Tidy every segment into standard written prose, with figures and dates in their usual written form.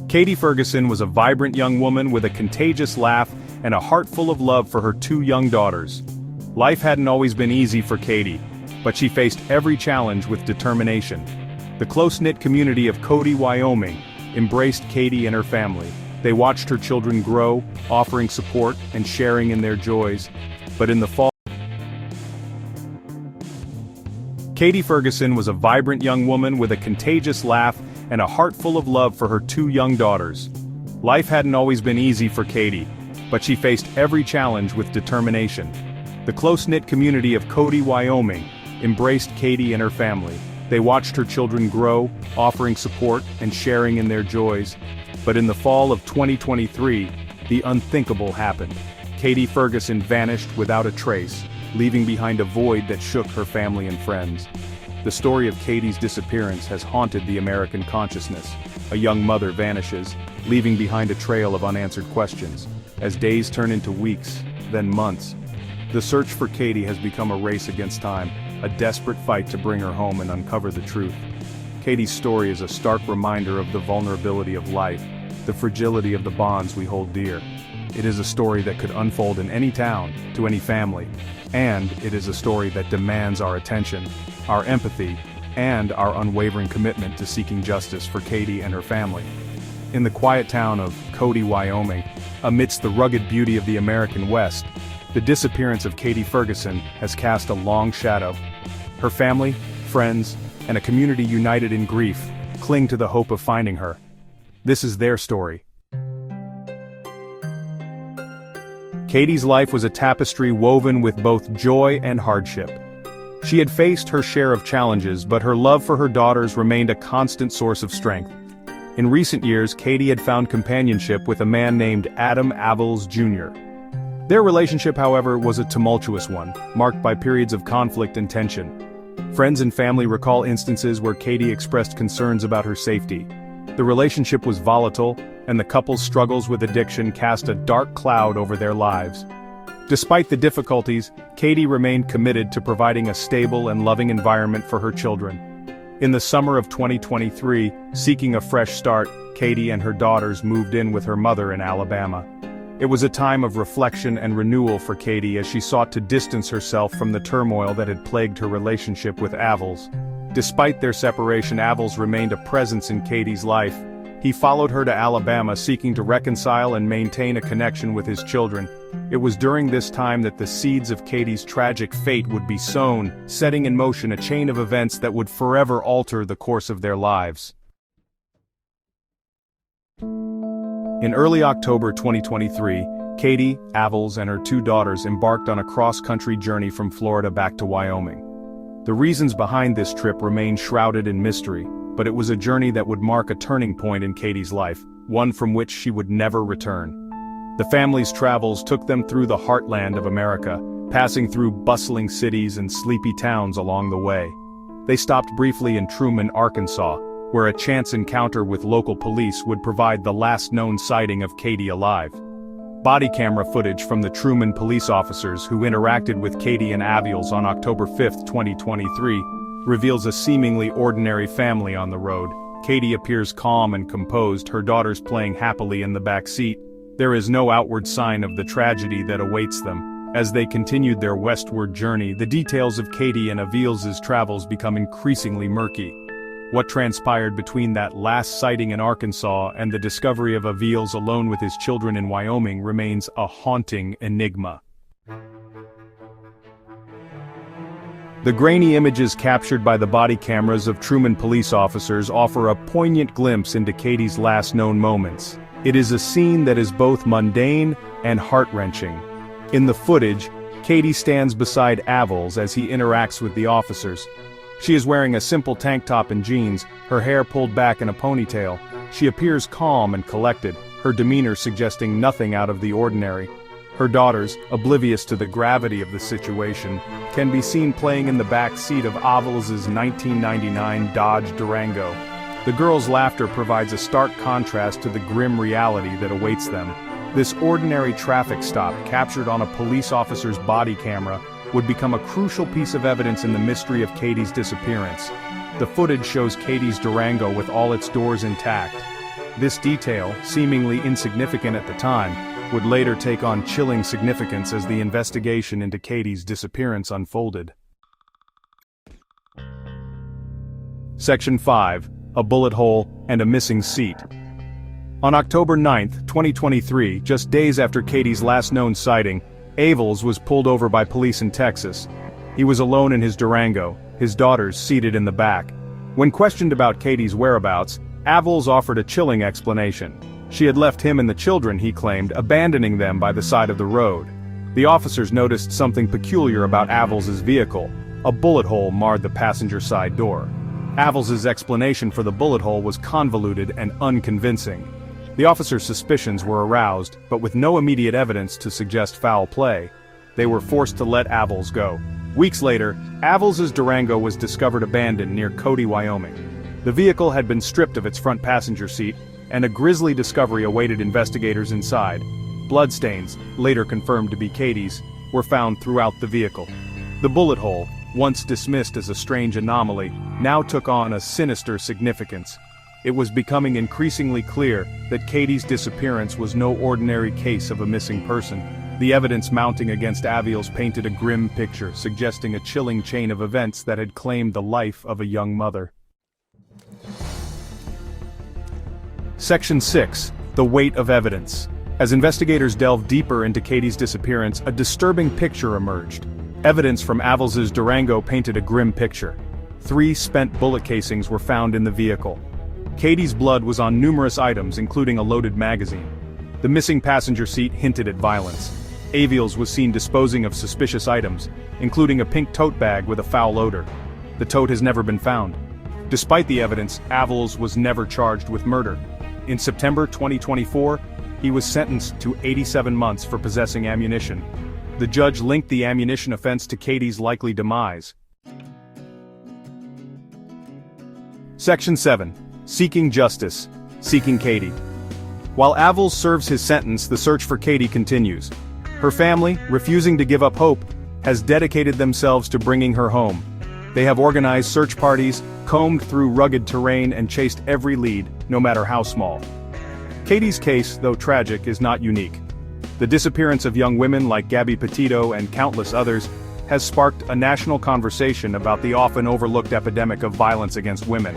Katie Ferguson was a vibrant young woman with a contagious laugh and a heart full of love for her two young daughters. Life hadn't always been easy for Katie, but she faced every challenge with determination. The close-knit community of Cody, Wyoming, embraced Katie and her family. They watched her children grow, offering support and sharing in their joys. But in the fall, Katie Ferguson was a vibrant young woman with a contagious laugh and a heart full of love for her two young daughters. Life hadn't always been easy for Katie, but she faced every challenge with determination. The close-knit community of Cody, Wyoming, embraced Katie and her family. They watched her children grow, offering support and sharing in their joys. But in the fall of 2023, the unthinkable happened. Katie Ferguson vanished without a trace, leaving behind a void that shook her family and friends. The story of Katie's disappearance has haunted the American consciousness. A young mother vanishes, leaving behind a trail of unanswered questions. As days turn into weeks, then months, the search for Katie has become a race against time, a desperate fight to bring her home and uncover the truth. Katie's story is a stark reminder of the vulnerability of life, the fragility of the bonds we hold dear. It is a story that could unfold in any town, to any family, and it is a story that demands our attention, our empathy, and our unwavering commitment to seeking justice for Katie and her family. In the quiet town of Cody, Wyoming, amidst the rugged beauty of the American West, the disappearance of Katie Ferguson has cast a long shadow. Her family, friends, and a community united in grief cling to the hope of finding her. This is their story. Katie's life was a tapestry woven with both joy and hardship. She had faced her share of challenges, but her love for her daughters remained a constant source of strength. In recent years, Katie had found companionship with a man named Adam Avils Jr. Their relationship, however, was a tumultuous one, marked by periods of conflict and tension. Friends and family recall instances where Katie expressed concerns about her safety. The relationship was volatile, and the couple's struggles with addiction cast a dark cloud over their lives. Despite the difficulties, Katie remained committed to providing a stable and loving environment for her children. In the summer of 2023, seeking a fresh start, Katie and her daughters moved in with her mother in Alabama. It was a time of reflection and renewal for Katie as she sought to distance herself from the turmoil that had plagued her relationship with Avils. Despite their separation, Avils remained a presence in Katie's life. He followed her to Alabama seeking to reconcile and maintain a connection with his children. It was during this time that the seeds of Katie's tragic fate would be sown, setting in motion a chain of events that would forever alter the course of their lives. In early October 2023, Katie, Avils, and her two daughters embarked on a cross-country journey from Florida back to Wyoming. The reasons behind this trip remain shrouded in mystery, but it was a journey that would mark a turning point in Katie's life, one from which she would never return. The family's travels took them through the heartland of America, passing through bustling cities and sleepy towns along the way. They stopped briefly in Truman, Arkansas, where a chance encounter with local police would provide the last known sighting of Katie alive. Body camera footage from the Truman police officers who interacted with Katie and Avils on October 5, 2023, reveals a seemingly ordinary family on the road. Katie appears calm and composed, her daughters playing happily in the back seat. There is no outward sign of the tragedy that awaits them. As they continued their westward journey, the details of Katie and Avils' travels become increasingly murky. What transpired between that last sighting in Arkansas and the discovery of Avils alone with his children in Wyoming remains a haunting enigma. The grainy images captured by the body cameras of Truman police officers offer a poignant glimpse into Katie's last known moments. It is a scene that is both mundane and heart-wrenching. In the footage, Katie stands beside Avils as he interacts with the officers. She is wearing a simple tank top and jeans, her hair pulled back in a ponytail. She appears calm and collected, her demeanor suggesting nothing out of the ordinary. Her daughters, oblivious to the gravity of the situation, can be seen playing in the back seat of Avils' 1999 Dodge Durango. The girls' laughter provides a stark contrast to the grim reality that awaits them. This ordinary traffic stop, captured on a police officer's body camera, would become a crucial piece of evidence in the mystery of Katie's disappearance. The footage shows Katie's Durango with all its doors intact. This detail, seemingly insignificant at the time, would later take on chilling significance as the investigation into Katie's disappearance unfolded. Section 5. A bullet hole and a missing seat. On October 9, 2023, just days after Katie's last known sighting, Avels was pulled over by police in Texas. He was alone in his Durango, his daughters seated in the back. When questioned about Katie's whereabouts, Avels offered a chilling explanation. She had left him and the children, he claimed, abandoning them by the side of the road. The officers noticed something peculiar about Avels's vehicle. A bullet hole marred the passenger side door. Avels's explanation for the bullet hole was convoluted and unconvincing. The officers' suspicions were aroused, but with no immediate evidence to suggest foul play, they were forced to let Avels go. Weeks later, Avels's Durango was discovered abandoned near Cody, Wyoming. The vehicle had been stripped of its front passenger seat, and a grisly discovery awaited investigators inside. Bloodstains, later confirmed to be Katie's, were found throughout the vehicle. The bullet hole, once dismissed as a strange anomaly, now took on a sinister significance. It was becoming increasingly clear that Katie's disappearance was no ordinary case of a missing person. The evidence mounting against Avels painted a grim picture, suggesting a chilling chain of events that had claimed the life of a young mother. Section 6. The weight of evidence. As investigators delved deeper into Katie's disappearance, a disturbing picture emerged. Evidence from Avels's Durango painted a grim picture. 3 spent bullet casings were found in the vehicle. Katie's blood was on numerous items, including a loaded magazine. The missing passenger seat hinted at violence. Avels was seen disposing of suspicious items, including a pink tote bag with a foul odor. The tote has never been found. Despite the evidence, Avels was never charged with murder. In September 2024, he was sentenced to 87 months for possessing ammunition. The judge linked the ammunition offense to Katie's likely demise. Section 7. Seeking justice. Seeking Katie. While Avels serves his sentence, the search for Katie continues. Her family, refusing to give up hope, has dedicated themselves to bringing her home. They have organized search parties, combed through rugged terrain, and chased every lead, no matter how small. Katie's case, though tragic, is not unique. The disappearance of young women like Gabby Petito and countless others has sparked a national conversation about the often overlooked epidemic of violence against women.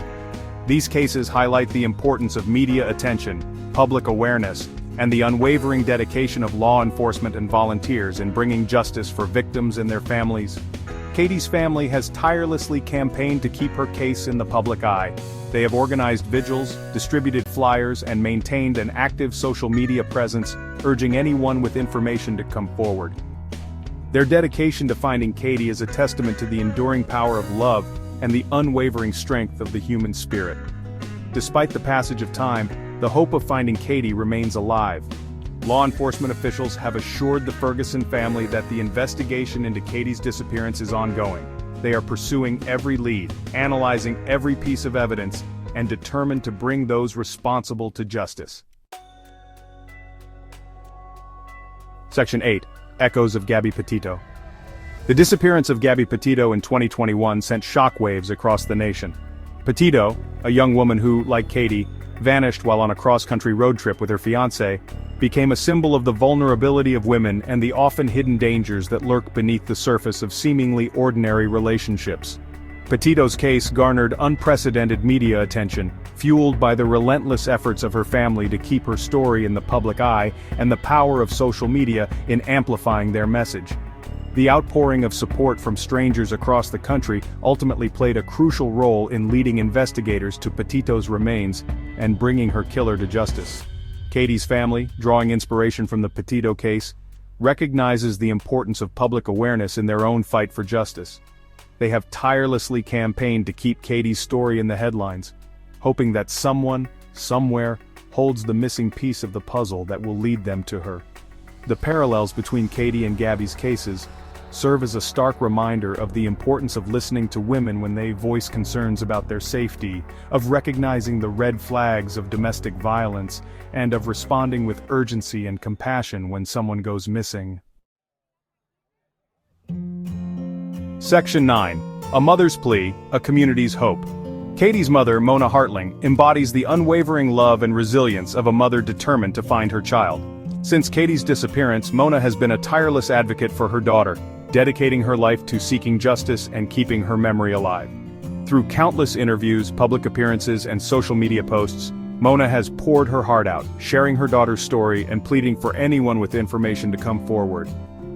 These cases highlight the importance of media attention, public awareness, and the unwavering dedication of law enforcement and volunteers in bringing justice for victims and their families. Katie's family has tirelessly campaigned to keep her case in the public eye. They have organized vigils, distributed flyers, and maintained an active social media presence, urging anyone with information to come forward. Their dedication to finding Katie is a testament to the enduring power of love and the unwavering strength of the human spirit. Despite the passage of time, the hope of finding Katie remains alive. Law enforcement officials have assured the Ferguson family that the investigation into Katie's disappearance is ongoing. They are pursuing every lead, analyzing every piece of evidence, and determined to bring those responsible to justice. Section 8. Echoes of Gabby Petito. The disappearance of Gabby Petito in 2021 sent shockwaves across the nation. Petito, a young woman who, like Katie, vanished while on a cross-country road trip with her fiancé, became a symbol of the vulnerability of women and the often hidden dangers that lurk beneath the surface of seemingly ordinary relationships. Petito's case garnered unprecedented media attention, fueled by the relentless efforts of her family to keep her story in the public eye and the power of social media in amplifying their message. The outpouring of support from strangers across the country ultimately played a crucial role in leading investigators to Petito's remains and bringing her killer to justice. Katie's family, drawing inspiration from the Petito case, recognizes the importance of public awareness in their own fight for justice. They have tirelessly campaigned to keep Katie's story in the headlines, hoping that someone, somewhere, holds the missing piece of the puzzle that will lead them to her. The parallels between Katie and Gabby's cases serve as a stark reminder of the importance of listening to women when they voice concerns about their safety, of recognizing the red flags of domestic violence, and of responding with urgency and compassion when someone goes missing. Section 9. A Mother's Plea, a Community's Hope. Katie's mother, Mona Hartling, embodies the unwavering love and resilience of a mother determined to find her child. Since Katie's disappearance, Mona has been a tireless advocate for her daughter, dedicating her life to seeking justice and keeping her memory alive. Through countless interviews, public appearances, and social media posts, Mona has poured her heart out, sharing her daughter's story and pleading for anyone with information to come forward.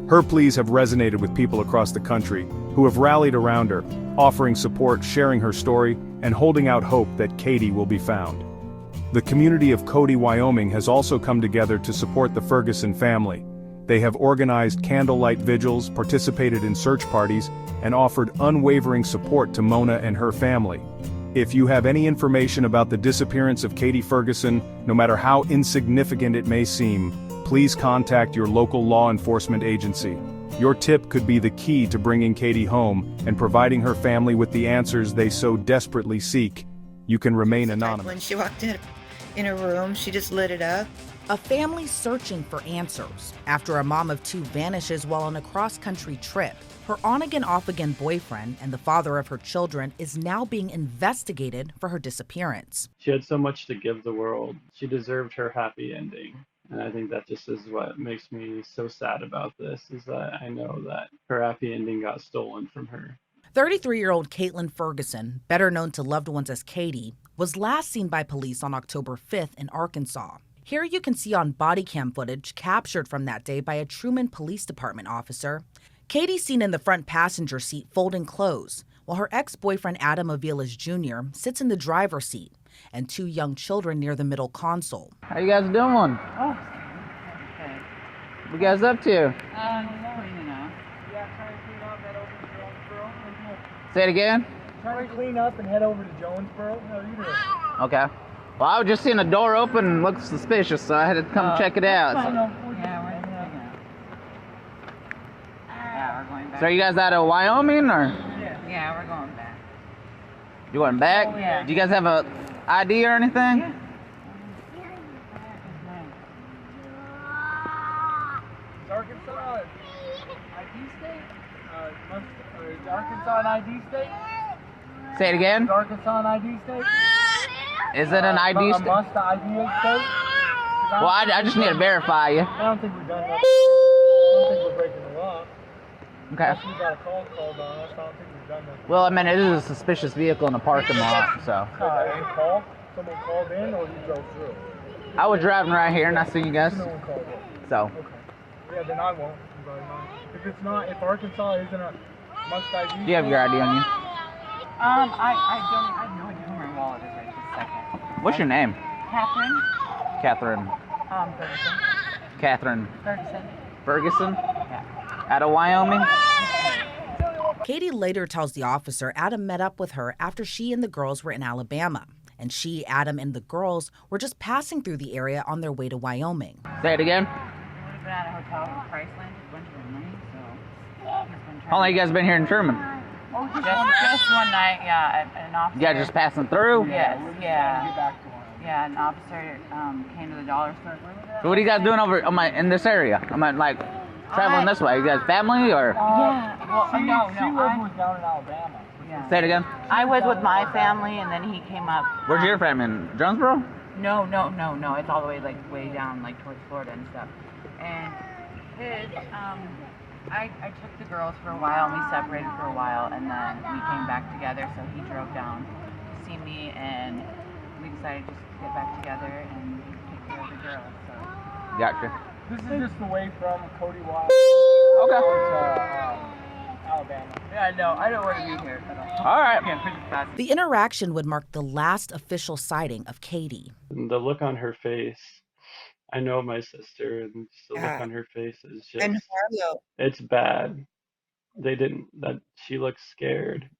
Her pleas have resonated with people across the country, who have rallied around her, offering support, sharing her story, and holding out hope that Katie will be found. The community of Cody, Wyoming has also come together to support the Ferguson family. They have organized candlelight vigils, participated in search parties, and offered unwavering support to Mona and her family. If you have any information about the disappearance of Katie Ferguson, no matter how insignificant it may seem, please contact your local law enforcement agency. Your tip could be the key to bringing Katie home and providing her family with the answers they so desperately seek. You can remain anonymous. When she walked in her room, she just lit it up. A family searching for answers after a mom of two vanishes while on a cross-country trip. Her on-again, off-again boyfriend and the father of her children is now being investigated for her disappearance. She had so much to give the world. She deserved her happy ending. And I think that just is what makes me so sad about this, is that I know that her happy ending got stolen from her. 33-year-old Caitlin Ferguson, better known to loved ones as Katie, was last seen by police on October 5th in Arkansas. Here you can see on body cam footage captured from that day by a Truman Police Department officer. Katie's seen in the front passenger seat folding clothes, while her ex-boyfriend Adam Aviles Jr. sits in the driver's seat, and two young children near the middle console. How you guys doing? Oh, okay. What you guys up to? Cleaning up. Yeah, trying to clean up, head over to Jonesboro. Say it again? Trying to clean up and head over to Jonesboro. How are you doing? Okay. Well, I was just seeing a door open and looked suspicious, so I had to come check it out. Yeah, we're cleaning up. Yeah, we're going back. So are you guys out of Wyoming, or? Yeah, we're going back. You going back? Oh, yeah. Do you guys have a ID or anything? Yeah. Is Arkansas an ID state? Is Arkansas an ID state? Say it again? Is Arkansas an ID state? Is it an ID A state? must ID state? Well, I just need to verify you. I don't think we've done that. I don't think we're breaking the law. Okay. Unless we got a call called on us, I don't think we've done that. Well, I mean, it is a suspicious vehicle in a parking lot, so. You call? Someone called in or you drove through? I was driving right here and I see you guys, No one called in. so. Okay. Yeah, then I won't. If it's not, if Arkansas isn't a must ID. Do you have your ID on you? I have no idea where my wallet is right this second. What's your name? Catherine? Catherine. Ferguson. Catherine Ferguson. Ferguson? Yeah. Out of Wyoming? Katie later tells the officer Adam met up with her after she and the girls were in Alabama, and she, Adam, and the girls were just passing through the area on their way to Wyoming. Say it again? We've been at a hotel with Priceland, a bunch of money, so he's been trying. How long you guys been here in Truman? Just one night, yeah, an officer. You guys just passing through? Yes, yeah. Yeah, an officer came to the dollar store. So what are you guys doing over in this area? I'm like traveling this way. You guys family or? Yeah, well, She no, was down in Alabama. yeah. Say it again? I was with my family, and then he came up. Where's your family? In Jonesboro? No. It's all the way way down towards Florida and stuff. And his I took the girls for a while, and we separated for a while, and then we came back together. So he drove down to see me, and we decided just to get back together and take care of the girls. So. Gotcha. This is just the way from Cody, Wyoming Okay. to Alabama. Yeah, I know. I don't want to be here. All right. The interaction would mark the last official sighting of Katie. And the look on her face, I know my sister, and the look on her face is just, And Harlow. it's bad. She looked scared.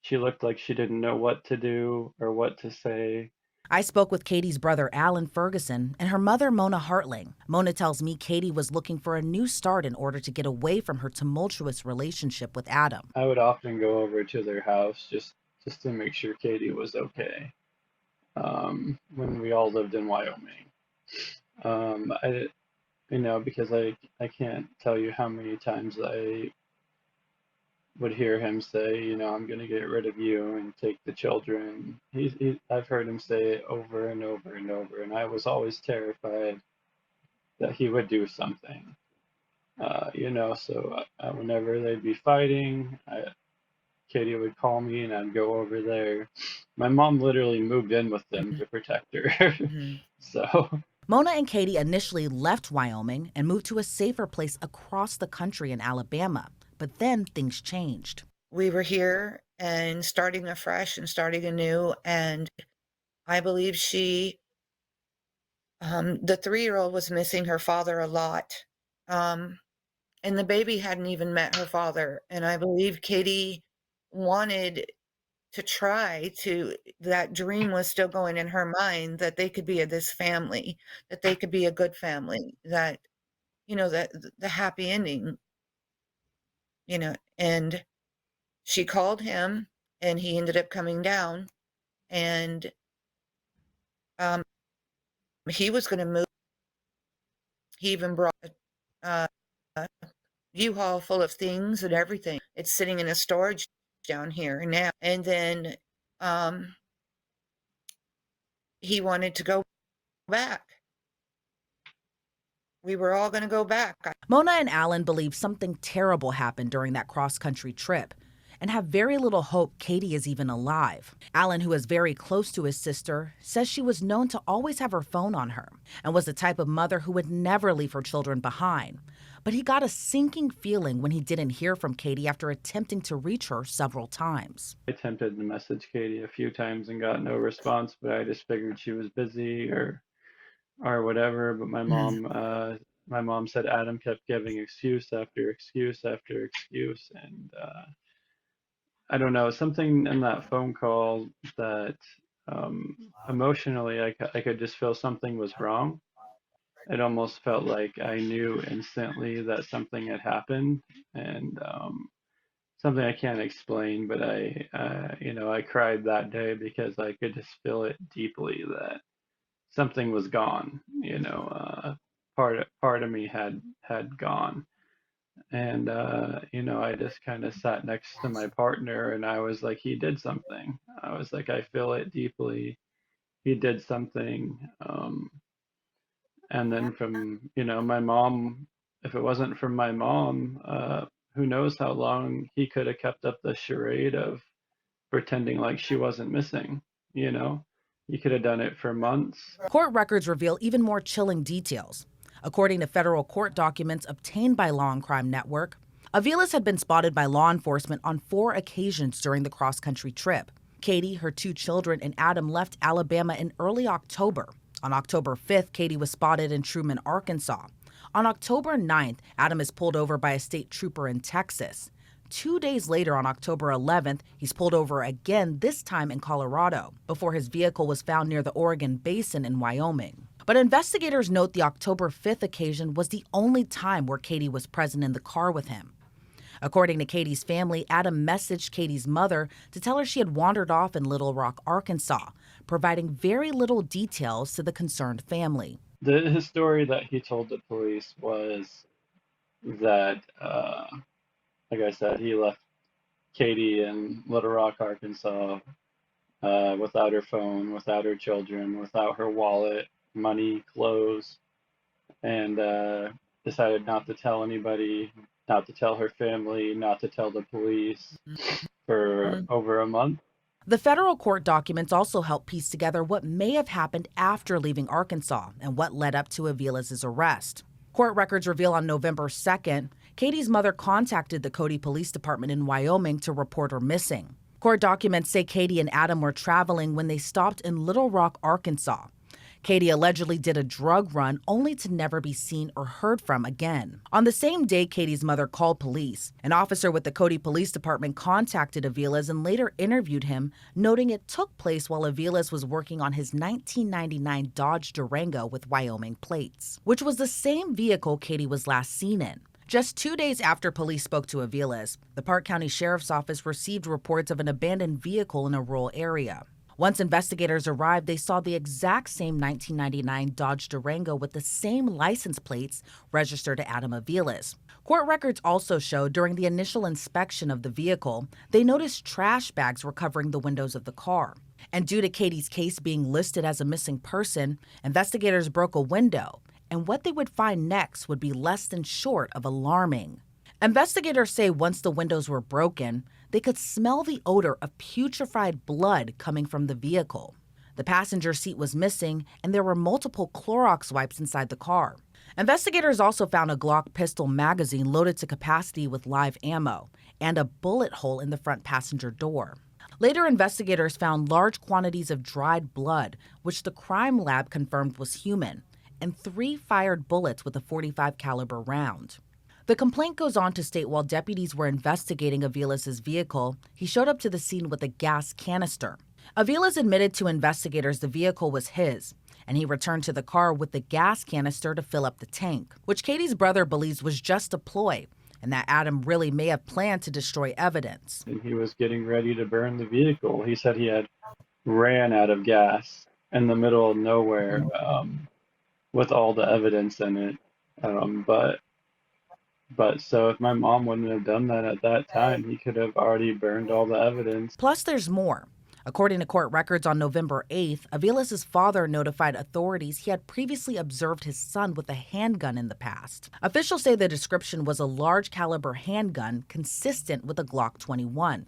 She looked like she didn't know what to do or what to say. I spoke with Katie's brother, Alan Ferguson, and her mother, Mona Hartling. Mona tells me Katie was looking for a new start in order to get away from her tumultuous relationship with Adam. I would often go over to their house just to make sure Katie was okay. When we all lived in Wyoming. Because I can't tell you how many times I would hear him say, I'm going to get rid of you and take the children. I've heard him say it over and over and over, and I was always terrified that he would do something. So whenever they'd be fighting, Katie would call me and I'd go over there. My mom literally moved in with them to protect her. Mhm. So Mona and Katie initially left Wyoming and moved to a safer place across the country in Alabama, but then things changed. We were here and starting afresh and starting anew, and I believe the 3-year-old was missing her father a lot. And the baby hadn't even met her father. And I believe Katie wanted to that dream was still going in her mind that they could be this family, that they could be a good family, that, that the happy ending, and she called him and he ended up coming down and, he was going to move. He even brought a U-Haul full of things and everything. It's sitting in a storage down here now. And then he wanted to go back. We were all going to go back. Mona and Alan believe something terrible happened during that cross-country trip and have very little hope Katie is even alive. Alan, who is very close to his sister, says she was known to always have her phone on her and was the type of mother who would never leave her children behind. But he got a sinking feeling when he didn't hear from Katie after attempting to reach her several times. I attempted to message Katie a few times and got no response, but I just figured she was busy or whatever. But my mom said Adam kept giving excuse after excuse after excuse, and I don't know, something in that phone call that emotionally I could just feel something was wrong. It almost felt like I knew instantly that something had happened, and something I can't explain, but I cried that day because I could just feel it deeply that something was gone. Part of me had gone, and I just kind of sat next to my partner, and I was like, he did something. I was like, I feel it deeply. He did something. And then from my mom, if it wasn't from my mom, who knows how long he could have kept up the charade of pretending like she wasn't missing. you know he could have done it for months. Court records reveal even more chilling details. According to federal court documents obtained by Law and Crime Network, Aviles had been spotted by law enforcement on 4 occasions during the cross-country trip. Katie, her 2 children, and Adam left Alabama in early October. On October 5th, Katie was spotted in Truman, Arkansas. On October 9th, Adam is pulled over by a state trooper in Texas. 2 days later, on October 11th, he's pulled over again, this time in Colorado, before his vehicle was found near the Oregon Basin in Wyoming. But investigators note the October 5th occasion was the only time where Katie was present in the car with him. According to Katie's family, Adam messaged Katie's mother to tell her she had wandered off in Little Rock, Arkansas, providing very little details to the concerned family. His story that he told the police was that, like I said, he left Katie in Little Rock, Arkansas, without her phone, without her children, without her wallet, money, clothes, and decided not to tell anybody, not to tell her family, not to tell the police for over a month. The federal court documents also help piece together what may have happened after leaving Arkansas and what led up to Aviles' arrest. Court records reveal on November 2nd, Katie's mother contacted the Cody Police Department in Wyoming to report her missing. Court documents say Katie and Adam were traveling when they stopped in Little Rock, Arkansas. Katie allegedly did a drug run only to never be seen or heard from again. On the same day Katie's mother called police, an officer with the Cody Police Department contacted Aviles and later interviewed him, noting it took place while Aviles was working on his 1999 Dodge Durango with Wyoming plates, which was the same vehicle Katie was last seen in. Just 2 days after police spoke to Aviles, the Park County Sheriff's Office received reports of an abandoned vehicle in a rural area. Once investigators arrived, they saw the exact same 1999 Dodge Durango with the same license plates registered to Adam Aviles. Court records also show during the initial inspection of the vehicle, they noticed trash bags were covering the windows of the car. And due to Katie's case being listed as a missing person, investigators broke a window, and what they would find next would be less than short of alarming. Investigators say once the windows were broken, they could smell the odor of putrefied blood coming from the vehicle. The passenger seat was missing, and there were multiple Clorox wipes inside the car. Investigators also found a Glock pistol magazine loaded to capacity with live ammo and a bullet hole in the front passenger door. Later, investigators found large quantities of dried blood, which the crime lab confirmed was human, and 3 fired bullets with a .45 caliber round. The complaint goes on to state while deputies were investigating Aviles' vehicle, he showed up to the scene with a gas canister. Aviles admitted to investigators the vehicle was his, and he returned to the car with the gas canister to fill up the tank, which Katie's brother believes was just a ploy, and that Adam really may have planned to destroy evidence. And he was getting ready to burn the vehicle. He said he had ran out of gas in the middle of nowhere with all the evidence in it. But so if my mom wouldn't have done that at that time, he could have already burned all the evidence. Plus, there's more. According to court records on November 8th, Aviles' father notified authorities he had previously observed his son with a handgun in the past. Officials say the description was a large caliber handgun consistent with a Glock 21.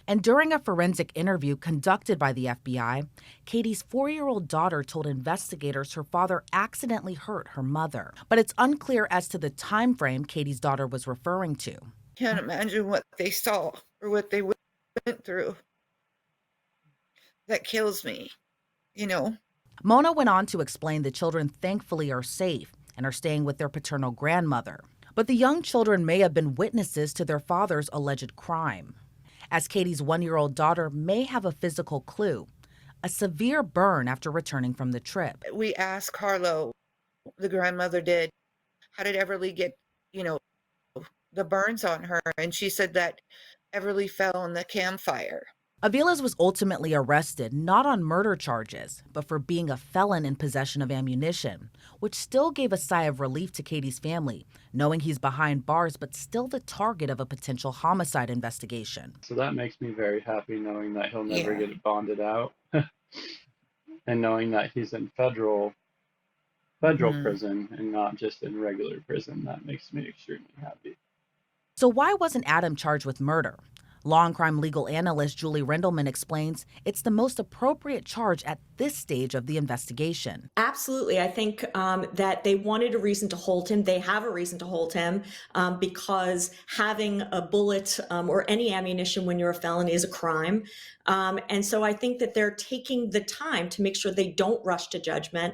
And during a forensic interview conducted by the FBI, Katie's 4-year-old daughter told investigators her father accidentally hurt her mother. But it's unclear as to the time frame Katie's daughter was referring to. Can't imagine what they saw or what they went through. That kills me, you know. Mona went on to explain the children thankfully are safe and are staying with their paternal grandmother. But the young children may have been witnesses to their father's alleged crime, as Katie's 1-year-old daughter may have a physical clue, a severe burn after returning from the trip. We asked Carlo, the grandmother did, how did Everly get, the burns on her? And she said that Everly fell in the campfire. Aviles was ultimately arrested not on murder charges, but for being a felon in possession of ammunition, which still gave a sigh of relief to Katie's family, knowing he's behind bars but still the target of a potential homicide investigation. So that makes me very happy knowing that he'll never get bonded out and knowing that he's in federal prison and not just in regular prison. That makes me extremely happy. So why wasn't Adam charged with murder? Law and crime legal analyst Julie Rendelman explains it's the most appropriate charge at this stage of the investigation. Absolutely. I think that they wanted a reason to hold him. They have a reason to hold him because having a bullet or any ammunition when you're a felon is a crime. And so I think that they're taking the time to make sure they don't rush to judgment.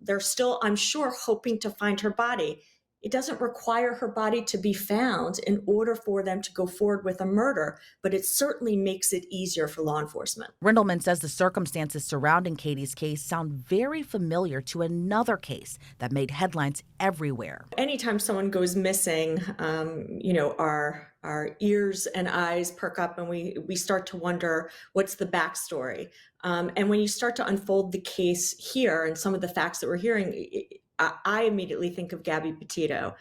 They're still, I'm sure, hoping to find her body. It doesn't require her body to be found in order for them to go forward with a murder, but it certainly makes it easier for law enforcement. Rendelman says the circumstances surrounding Katie's case sound very familiar to another case that made headlines everywhere. Anytime someone goes missing, our ears and eyes perk up and we start to wonder what's the backstory. And when you start to unfold the case here and some of the facts that we're hearing, I immediately think of Gabby Petito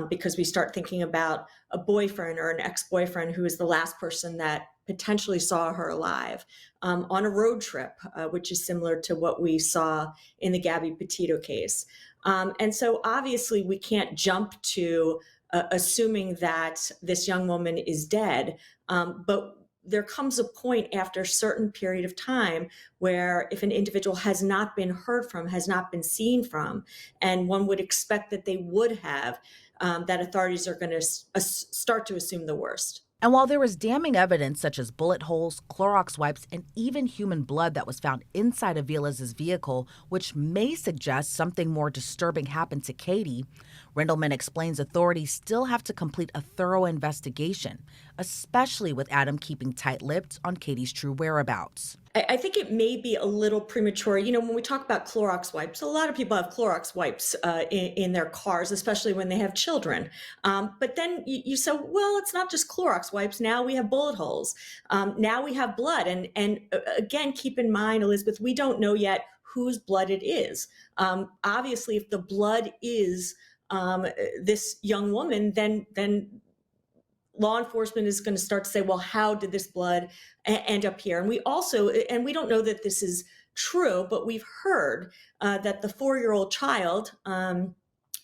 because we start thinking about a boyfriend or an ex-boyfriend who is the last person that potentially saw her alive on a road trip, which is similar to what we saw in the Gabby Petito case. And so obviously we can't jump to assuming that this young woman is dead, but there comes a point after a certain period of time where if an individual has not been heard from, has not been seen from, and one would expect that they would have, that authorities are going to start to assume the worst. And while there was damning evidence such as bullet holes, Clorox wipes, and even human blood that was found inside Aviles' vehicle, which may suggest something more disturbing happened to Katie, Rendelman explains authorities still have to complete a thorough investigation, especially with Adam keeping tight-lipped on Katie's true whereabouts. I think it may be a little premature. When we talk about Clorox wipes, a lot of people have Clorox wipes in their cars, especially when they have children. But then you say, well, it's not just Clorox wipes. Now we have bullet holes. Now we have blood. And again, keep in mind, Elizabeth, we don't know yet whose blood it is. Obviously, if the blood is this young woman, then law enforcement is going to start to say, well, how did this blood end up here? And we don't know that this is true, but we've heard that the 4-year-old child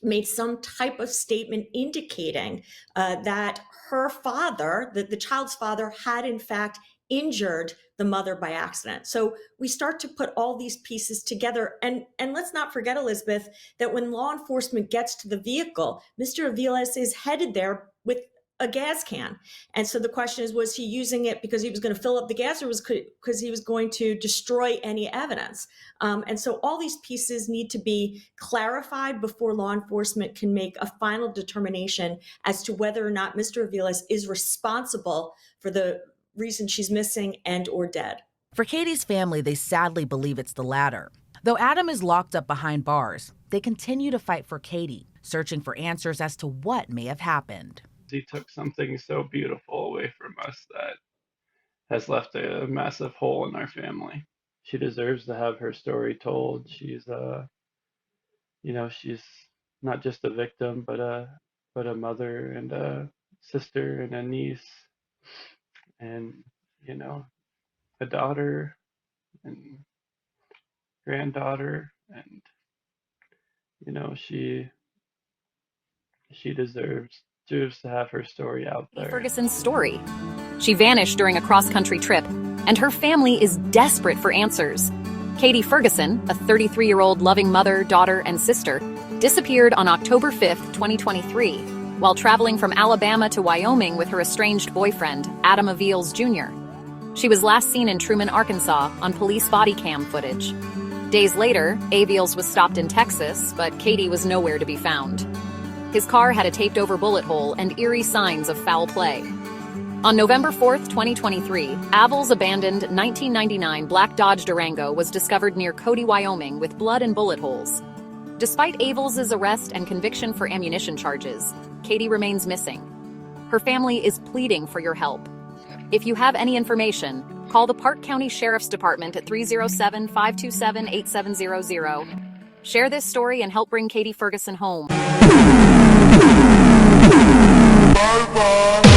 made some type of statement indicating that her father, the child's father, had in fact injured the mother by accident. So we start to put all these pieces together. And let's not forget, Elizabeth, that when law enforcement gets to the vehicle, Mr. Aviles is headed there with a gas can. And so the question is, was he using it because he was going to fill up the gas, or was because he was going to destroy any evidence? And so all these pieces need to be clarified before law enforcement can make a final determination as to whether or not Mr. Aviles is responsible for the reason she's missing and or dead. For Katie's family, they sadly believe it's the latter. Though Adam is locked up behind bars, they continue to fight for Katie, searching for answers as to what may have happened. He took something so beautiful away from us that has left a massive hole in our family. She deserves to have her story told. She's she's not just a victim, but a mother and a sister and a niece, and a daughter and granddaughter, and she deserves to have her story out there. Ferguson's story. She vanished during a cross-country trip, and her family is desperate for answers. Katie Ferguson, a 33-year-old loving mother, daughter, and sister, disappeared on October 5th, 2023, while traveling from Alabama to Wyoming with her estranged boyfriend, Adam Aviles Jr. She was last seen in Truman, Arkansas, on police body cam footage. Days later, Aviles was stopped in Texas, but Katie was nowhere to be found. His car had a taped-over bullet hole and eerie signs of foul play. On November 4th, 2023, Aviles' abandoned 1999 black Dodge Durango was discovered near Cody, Wyoming, with blood and bullet holes. Despite Aviles' arrest and conviction for ammunition charges, Katie remains missing. Her family is pleading for your help. If you have any information, call the Park County Sheriff's Department at 307-527-8700. Share this story and help bring Katie Ferguson home. Bye-bye.